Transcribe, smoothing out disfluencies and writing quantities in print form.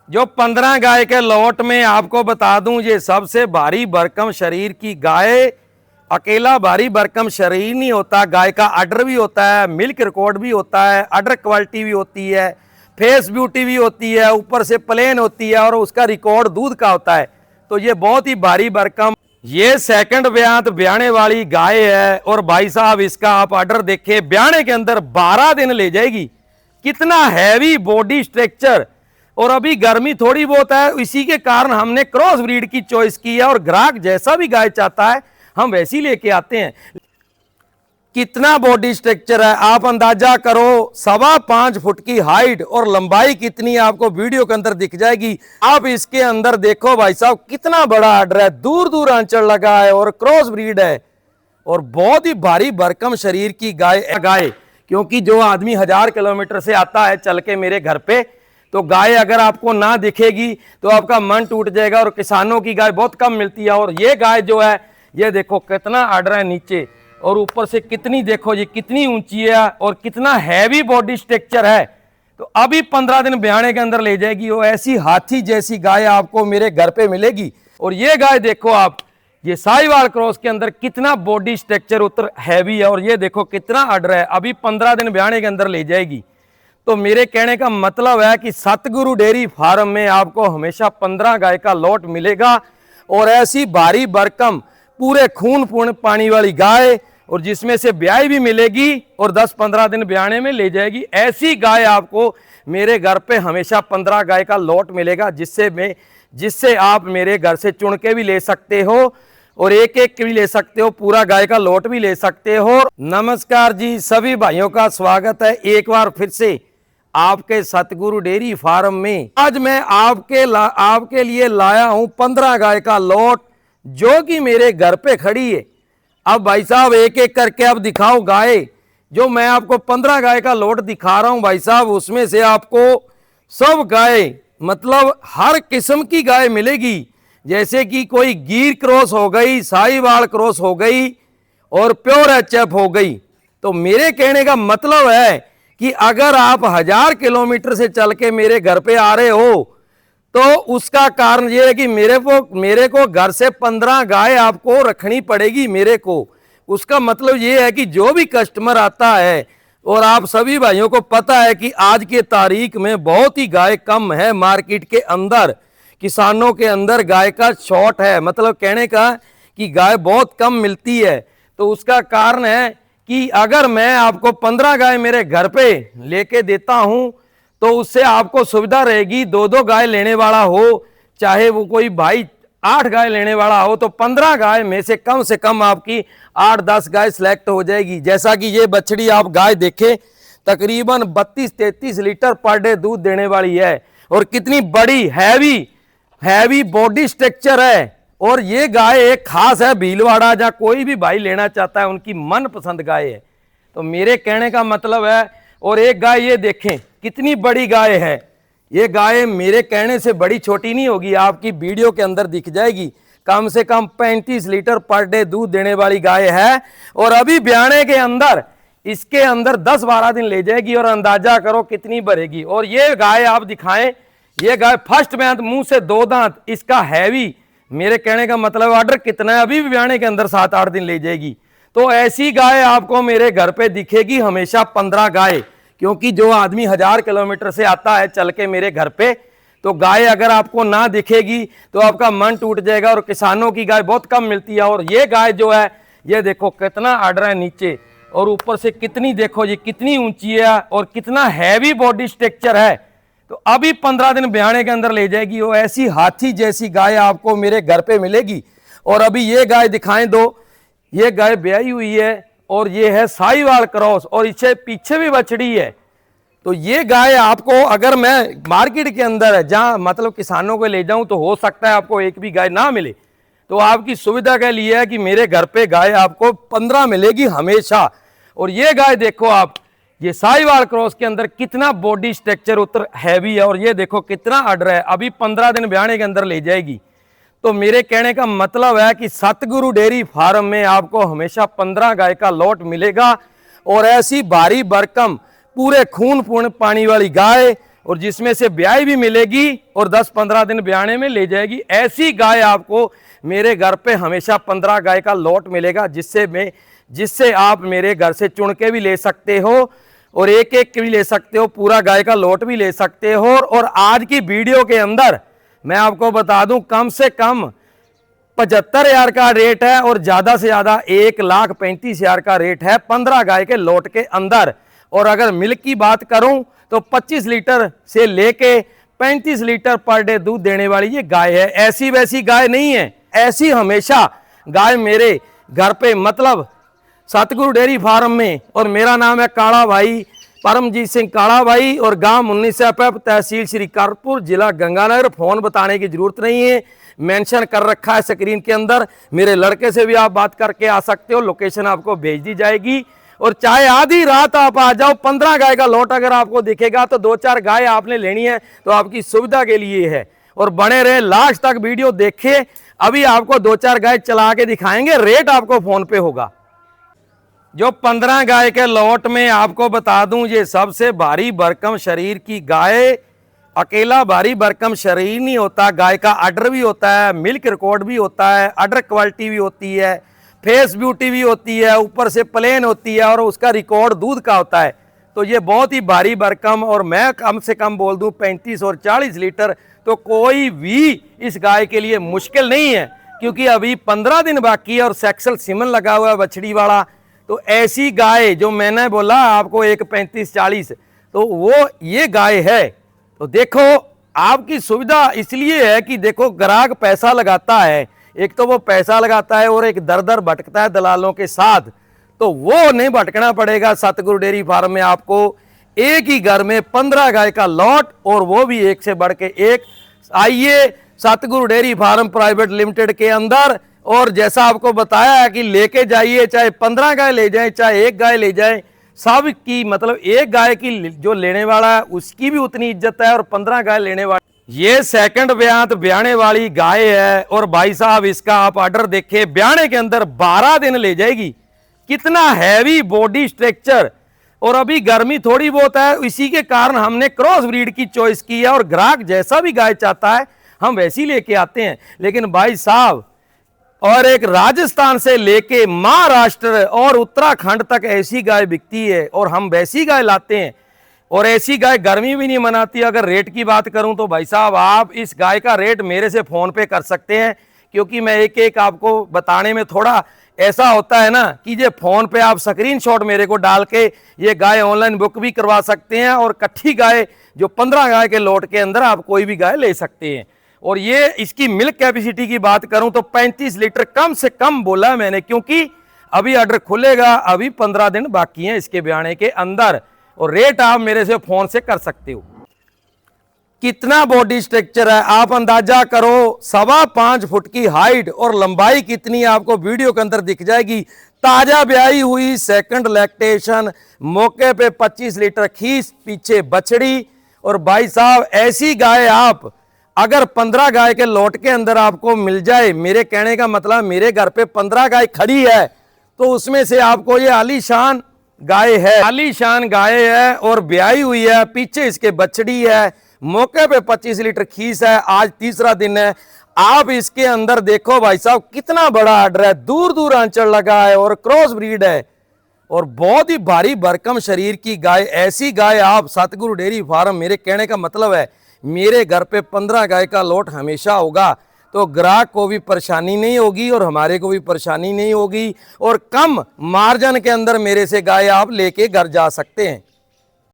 जो 15 गाय के लॉट में आपको बता दूं, ये सबसे भारी भरकम शरीर की गाय। अकेला भारी भरकम शरीर नहीं होता, गाय का अडर भी होता है, मिल्क रिकॉर्ड भी होता है, अडर क्वालिटी भी होती है, फेस ब्यूटी भी होती है, ऊपर से प्लेन होती है और उसका रिकॉर्ड दूध का होता है। तो ये बहुत ही भारी भरकम, ये सेकंड ब्यात ब्याने वाली गाय है। और भाई साहब इसका आप ऑर्डर देखे, ब्याने के अंदर 12 दिन ले जाएगी। कितना हैवी बॉडी स्ट्रक्चर, और अभी गर्मी थोड़ी बहुत है, इसी के कारण हमने क्रॉस ब्रीड की चॉइस की है। और ग्राहक जैसा भी गाय चाहता है हम वैसी लेके आते हैं। कितना बॉडी स्ट्रक्चर है आप अंदाजा करो, 5.25 फुट की हाइट और लंबाई कितनी आपको वीडियो के अंदर दिख जाएगी। आप इसके अंदर देखो भाई साहब, कितना बड़ा आर्डर है, दूर दूर आंचल लगा है और क्रॉस ब्रीड है और बहुत ही भारी भरकम शरीर की गाय। क्योंकि जो आदमी 1000 किलोमीटर से आता है चल के मेरे घर पे, तो गाय अगर आपको ना दिखेगी तो आपका मन टूट जाएगा। और किसानों की गाय बहुत कम मिलती है। और ये गाय जो है, ये देखो कितना आर्डर है नीचे, और ऊपर से कितनी, देखो ये कितनी ऊंची है और कितना हैवी बॉडी स्ट्रक्चर है। तो अभी 15 दिन ब्याने के अंदर ले जाएगी। वो ऐसी हाथी जैसी गाय आपको मेरे घर पे मिलेगी। और ये गाय देखो आप, ये साहिवाल क्रॉस के अंदर कितना बॉडी स्ट्रक्चर उतर हैवी है। और ये देखो कितना आर्डर है, अभी 15 दिन ब्याने के अंदर ले जाएगी। तो मेरे कहने का मतलब है कि सतगुरु डेयरी फार्म में आपको हमेशा 15 गाय का लॉट मिलेगा। और ऐसी भारी भरकम पूरे खून पूर्ण पानी वाली गाय, और जिसमें से ब्याई भी मिलेगी और 10-15 दिन ब्याने में ले जाएगी। ऐसी गाय आपको मेरे घर पे हमेशा 15 गाय का लॉट मिलेगा, जिससे आप मेरे घर से चुन के भी ले सकते हो और एक एक भी ले सकते हो, पूरा गाय का लॉट भी ले सकते हो। नमस्कार जी, सभी भाइयों का स्वागत है एक बार फिर से आपके सतगुरु डेयरी फार्म में। आज मैं आपके लिए लाया हूं 15 गाय का लॉट, जो कि मेरे घर पे खड़ी है। अब भाई साहब एक एक करके अब दिखाओ गाय। जो मैं आपको 15 गाय का लॉट दिखा रहा हूं भाई साहब, उसमें से आपको सब गाय, मतलब हर किस्म की गाय मिलेगी। जैसे कि कोई गिर क्रॉस हो गई, साहिवाल क्रॉस हो गई और प्योर एचएफ हो गई। तो मेरे कहने का मतलब है कि अगर आप 1000 किलोमीटर से चल के मेरे घर पे आ रहे हो, तो उसका कारण ये है कि मेरे को घर से 15 गाय आपको रखनी पड़ेगी मेरे को। उसका मतलब ये है कि जो भी कस्टमर आता है, और आप सभी भाइयों को पता है कि आज के तारीख में बहुत ही गाय कम है मार्केट के अंदर, किसानों के अंदर गाय का शॉर्ट है, मतलब कहने का कि गाय बहुत कम मिलती है। तो उसका कारण है कि अगर मैं आपको 15 गाय मेरे घर पे लेके देता हूं, तो उससे आपको सुविधा रहेगी। 2-2 गाय लेने वाला हो, चाहे वो कोई भाई 8 गाय लेने वाला हो, तो 15 गाय में से कम आपकी 8-10 गाय सिलेक्ट हो जाएगी। जैसा कि ये बछड़ी आप गाय देखें, तकरीबन 32-33 लीटर पर डे दूध देने वाली है। और कितनी बड़ी हैवी बॉडी स्ट्रक्चर है। और ये गाय एक खास है, भीलवाड़ा जहाँ कोई भी भाई लेना चाहता है उनकी मनपसंद गाय है। तो मेरे कहने का मतलब है, और एक गाय ये देखें कितनी बड़ी गाय है। ये गाय मेरे कहने से बड़ी छोटी नहीं होगी, आपकी वीडियो के अंदर दिख जाएगी। कम से कम 35 लीटर पर डे दूध देने वाली गाय है। और अभी ब्याने के अंदर इसके अंदर 10-12 दिन ले जाएगी, और अंदाजा करो कितनी भरेगी। और ये गाय आप दिखाएं, ये गाय फर्स्ट ब्यात, मुंह से 2 दांत, इसका हैवी, मेरे कहने का मतलब ऑर्डर कितना है, अभी भी ब्याने के अंदर 7-8 दिन ले जाएगी। तो ऐसी गाय आपको मेरे घर पे दिखेगी हमेशा 15 गाय। क्योंकि जो आदमी 1000 किलोमीटर से आता है चल के मेरे घर पे, तो गाय अगर आपको ना दिखेगी तो आपका मन टूट जाएगा। और किसानों की गाय बहुत कम मिलती है। और ये गाय जो है, ये देखो कितना आर्डर है नीचे, और ऊपर से कितनी, देखो ये कितनी ऊंची है और कितना हैवी बॉडी स्ट्रक्चर है। तो अभी 15 दिन ब्याने के अंदर ले जाएगी। वो ऐसी हाथी जैसी गाय आपको मेरे घर पे मिलेगी। और अभी ये गाय दिखाएं दो, ये गाय ब्याई हुई है, और ये है साहिवाल क्रॉस, और इससे पीछे भी बछड़ी है। तो ये गाय आपको, अगर मैं मार्केट के अंदर है जहां मतलब किसानों को ले जाऊं, तो हो सकता है आपको एक भी गाय ना मिले। तो आपकी सुविधा के लिए है कि मेरे घर पे गाय आपको 15 मिलेगी हमेशा। और ये गाय देखो आप, ये साहिवाल क्रॉस के अंदर कितना बॉडी स्ट्रक्चर उतर हैवी है। और ये देखो कितना आर्डर है, अभी 15 दिन ब्याने के अंदर ले जाएगी। तो मेरे कहने का मतलब है कि सतगुरु डेयरी फार्म में आपको हमेशा 15 गाय का लॉट मिलेगा। और ऐसी भारी भरकम पूरे खून पूर्ण पानी वाली गाय, और जिसमें से ब्याई भी मिलेगी और 10-15 दिन ब्याने में ले जाएगी। ऐसी गाय आपको मेरे घर पे हमेशा 15 गाय का लॉट मिलेगा, जिससे आप मेरे घर से चुन के भी ले सकते हो और एक एक भी ले सकते हो, पूरा गाय का लॉट भी ले सकते हो। और आज की वीडियो के अंदर मैं आपको बता दूं, कम से कम 75,000 का रेट है और ज़्यादा से ज़्यादा 1,35,000 का रेट है 15 गाय के लॉट के अंदर। और अगर मिल्क की बात करूं तो 25 लीटर से लेके 35 लीटर पर डे दूध देने वाली ये गाय है। ऐसी वैसी गाय नहीं है, ऐसी हमेशा गाय मेरे घर पे, मतलब सतगुरु डेयरी फार्म में। और मेरा नाम है काला भाई, परमजीत सिंह काला भाई, और गांव मुन्नीसैपैप, तहसील श्री करपुर, जिला गंगानगर। फ़ोन बताने की जरूरत नहीं है, मेंशन कर रखा है स्क्रीन के अंदर। मेरे लड़के से भी आप बात करके आ सकते हो, लोकेशन आपको भेज दी जाएगी। और चाहे आधी रात आप आ जाओ, 15 गाय का लॉट अगर आपको दिखेगा तो 2-4 गाय आपने लेनी है तो आपकी सुविधा के लिए है। और बने रहे, लास्ट तक वीडियो देखे। अभी आपको 2-4 गाय चला के दिखाएंगे, रेट आपको फोन पे होगा। जो 15 गाय के लॉट में आपको बता दूं, ये सबसे भारी भरकम शरीर की गाय। अकेला भारी भरकम शरीर नहीं होता, गाय का अडर भी होता है, मिल्क रिकॉर्ड भी होता है, अडर क्वालिटी भी होती है, फेस ब्यूटी भी होती है, ऊपर से प्लेन होती है और उसका रिकॉर्ड दूध का होता है। तो ये बहुत ही भारी भरकम, और मैं कम से कम बोल दूं 35 और 40 लीटर तो कोई भी इस गाय के लिए मुश्किल नहीं है, क्योंकि अभी 15 दिन बाकी है और सेक्सुअल सीमन लगा हुआ है बछड़ी वाला। तो ऐसी गाय जो मैंने बोला आपको 1,35,40, तो वो ये गाय है। तो देखो, आपकी सुविधा इसलिए है कि देखो, ग्राहक पैसा लगाता है, एक तो वो पैसा लगाता है और एक दर दर भटकता है दलालों के साथ, तो वो नहीं भटकना पड़ेगा। सतगुरु डेयरी फार्म में आपको एक ही घर में 15 गाय का लॉट, और वो भी एक से बढ़ के एक। आइए सतगुरु डेयरी फार्म प्राइवेट लिमिटेड के अंदर, और जैसा आपको बताया है कि लेके जाइए, चाहे 15 गाय ले जाए, चाहे एक गाय ले जाए, सब की मतलब एक गाय की जो लेने वाला है उसकी भी उतनी इज्जत है, और 15 गाय लेने वाला। ये सेकंड ब्यात ब्याने वाली गाय है। और भाई साहब, इसका आप ऑर्डर देखे, ब्याने के अंदर 12 दिन ले जाएगी। कितना हैवी बॉडी स्ट्रक्चर, और अभी गर्मी थोड़ी बहुत है, इसी के कारण हमने क्रॉस ब्रीड की चॉइस की है। और ग्राहक जैसा भी गाय चाहता है हम वैसी लेके आते हैं। लेकिन भाई साहब, और एक राजस्थान से लेके महाराष्ट्र और उत्तराखंड तक ऐसी गाय बिकती है, और हम वैसी गाय लाते हैं। और ऐसी गाय गर्मी भी नहीं मनाती। अगर रेट की बात करूं तो भाई साहब, आप इस गाय का रेट मेरे से फ़ोन पे कर सकते हैं, क्योंकि मैं एक एक आपको बताने में थोड़ा ऐसा होता है ना कि ये फ़ोन पे आप स्क्रीनशॉट मेरे को डाल के ये गाय ऑनलाइन बुक भी करवा सकते हैं। और कट्ठी गाय जो 15 गाय के लॉट के अंदर आप कोई भी गाय ले सकते हैं। और ये इसकी मिल्क कैपेसिटी की बात करूं तो 35 लीटर कम से कम बोला मैंने, क्योंकि अभी ऑर्डर खुलेगा, अभी 15 दिन बाकी हैं इसके ब्याने के अंदर। और रेट आप मेरे से फोन से कर सकते हो। कितना बॉडी स्ट्रक्चर है आप अंदाजा करो, 5.25 फुट की हाइट, और लंबाई कितनी आपको वीडियो के अंदर दिख जाएगी। ताजा ब्याई हुई, सेकंड लैक्टेशन, मौके पे 25 लीटर खीस, पीछे बछड़ी। और भाई साहब, ऐसी गाय आप अगर 15 गाय के लॉट के अंदर आपको मिल जाए, मेरे कहने का मतलब मेरे घर पे 15 गाय खड़ी है, तो उसमें से आपको ये आलीशान गाय है, आलीशान गाय है, और ब्याई हुई है, पीछे इसके बछड़ी है, मौके पे 25 लीटर खीस है। आज तीसरा दिन है। आप इसके अंदर देखो भाई साहब, कितना बड़ा आर्डर है, दूर दूर आंचल लगा है, और क्रॉस ब्रीड है, और बहुत ही भारी भरकम शरीर की गाय। ऐसी गाय आप सतगुरु डेयरी फार्म, मेरे कहने का मतलब है मेरे घर पे 15 गाय का लॉट हमेशा होगा, तो ग्राहक को भी परेशानी नहीं होगी और हमारे को भी परेशानी नहीं होगी, और कम मार्जिन के अंदर मेरे से गाय आप लेके घर जा सकते हैं।